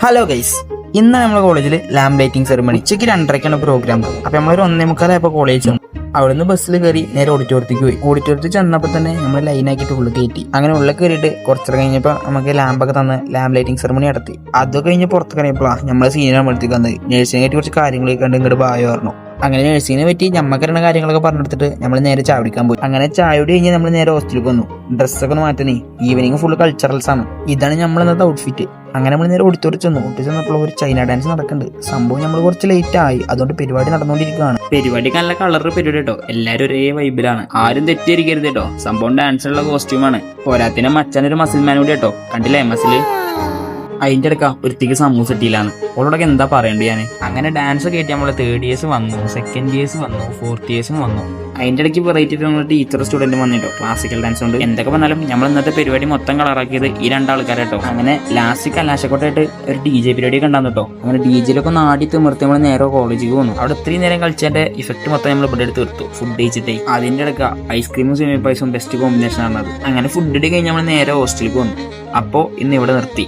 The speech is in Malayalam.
ഹലോ ഗൈസ്, ഇന്ന് നമ്മുടെ കോളേജിൽ ലാമ്പ് ലൈറ്റിംഗ് സെറിമണി. ഉച്ചയ്ക്ക് 2:30 പ്രോഗ്രാം. അപ്പൊ നമ്മളൊരു 1:45 കോളേജ് ചെന്നു. അവിടുന്ന് ബസ്സിൽ കയറി നേരെ ഓഡിറ്റോറിയത്തേക്ക് പോയി. ഓഡിറ്റോറിയത്തിൽ ചെന്നപ്പോൾ തന്നെ നമ്മൾ ലൈനാക്കിയിട്ട് ഉള്ളിൽ കയറ്റി. അങ്ങനെ ഉള്ളിൽ കയറിയിട്ട് കുറച്ച് കഴിഞ്ഞപ്പോൾ നമുക്ക് ലാമ്പൊക്കെ തന്ന് ലാമ്പ് ലൈറ്റിംഗ് സെറിമണി നടത്തി. അതൊക്കെ കഴിഞ്ഞ് പുറത്ത് കഴിഞ്ഞപ്പോഴാണ് നമ്മളെ സീനിയർ നമ്മളത്തേക്ക് വന്നത്. നഴ്സിംഗിനെ പറ്റി കുറച്ച് കാര്യങ്ങളൊക്കെ കണ്ട് ഇങ്ങോട്ട് ബായോ പറഞ്ഞു. അങ്ങനെ നഴ്സിങ്ങിനെ പറ്റി ഞമ്മക്കറിയുന്ന കാര്യങ്ങളൊക്കെ പറഞ്ഞെടുത്തിട്ട് നമ്മൾ നേരെ ചായ കുടിക്കാൻ പോയി. അങ്ങനെ ചായ കുടി കഴിഞ്ഞ് നമ്മൾ നേരെ ഹോസ്റ്റലിലേക്ക് വന്നു. ഡ്രസ്സൊക്കെ ഒന്ന് മാറ്റുന്നേ, ഈവനിങ് ഫുൾ കൾച്ചറൽസ് ആണ്. ഇതാണ് നമ്മൾ ഇന്നത്തെ ഔട്ട്ഫിറ്റ്. അങ്ങനെ നമ്മൾ നേരെ ഓഡിറ്റോറിയം ചെന്നു. ചെന്നപ്പോൾ ഒരു ചൈന ഡാൻസ് നടക്കുന്നുണ്ട്. സംഭവം നമ്മൾ കുറച്ച് ലേറ്റ് ആയി, അതുകൊണ്ട് പരിപാടി നടന്നുകൊണ്ടിരിക്കുകയാണ്. പരിപാടിക്ക് നല്ല കളർ പരിപാടി കേട്ടോ. എല്ലാരും ഒരേ വൈബിലാണ്, ആരും തെറ്റിയിരിക്കരുത് കേട്ടോ. സംഭവം ഡാൻസിനുള്ള കോസ്റ്റ്യൂമാണ്. പോരാത്തിന് മച്ചാനൊരു മസിൽമാൻ കൂടി കേട്ടോ. കണ്ടില്ലേ മസില്? അതിന്റെ ഇടയ്ക്ക ഒരുത്തിക്ക് സമൂസ ഇട്ടില്ലാണ്. അവളോടൊക്കെ എന്താ പറയണ്ടേ ഞാൻ. അങ്ങനെ ഡാൻസ് കേട്ടി നമ്മളെ 3rd ഇയേഴ്സ് വന്നു, 2nd ഇയേഴ്സ് വന്നു, 4th ഇയേഴ്സും വന്നു. അതിന്റെ ഇടയ്ക്ക് വെറൈറ്റി നമ്മൾ ടീച്ചർ സ്റ്റുഡന്റ് വന്നിട്ടോ. ക്ലാസിക്കൽ ഡാൻസ് ഉണ്ട്. എന്തൊക്കെ പറഞ്ഞാലും നമ്മൾ ഇന്നത്തെ പരിപാടി മൊത്തം കളറാക്കിയത് ഈ 2 ആൾക്കാരാട്ടോ. അങ്ങനെ ലാസ്റ്റ് കലാശക്കോട്ടായിട്ട് ഒരു DJ പരിപാടി ഒക്കെ ഉണ്ടാകും കേട്ടോ. അങ്ങനെ DJയിലൊക്കെ ഒന്ന് ആടി തിമിർത്തി നമ്മൾ നേരെ കോളേജിലേക്ക് വന്നു. അവിടെ ഇത്രയും നേരം കളിച്ചതിന്റെ ഇഫക്ട് മൊത്തം നമ്മൾ ഇവിടെ എടുത്ത് തീർത്തു. ഫുഡ് കഴിച്ചിട്ടേ അതിന്റെ ഇടയ്ക്ക് ഐസ്ക്രീമും സെമി പായസവും ബെസ്റ്റ് കോമ്പിനേഷൻ ആണത്. അങ്ങനെ ഫുഡ് കഴിഞ്ഞ് നമ്മൾ നേരെ ഹോസ്റ്റലിലേക്ക് വന്നു. അപ്പോൾ ഇന്ന് ഇവിടെ നിർത്തി.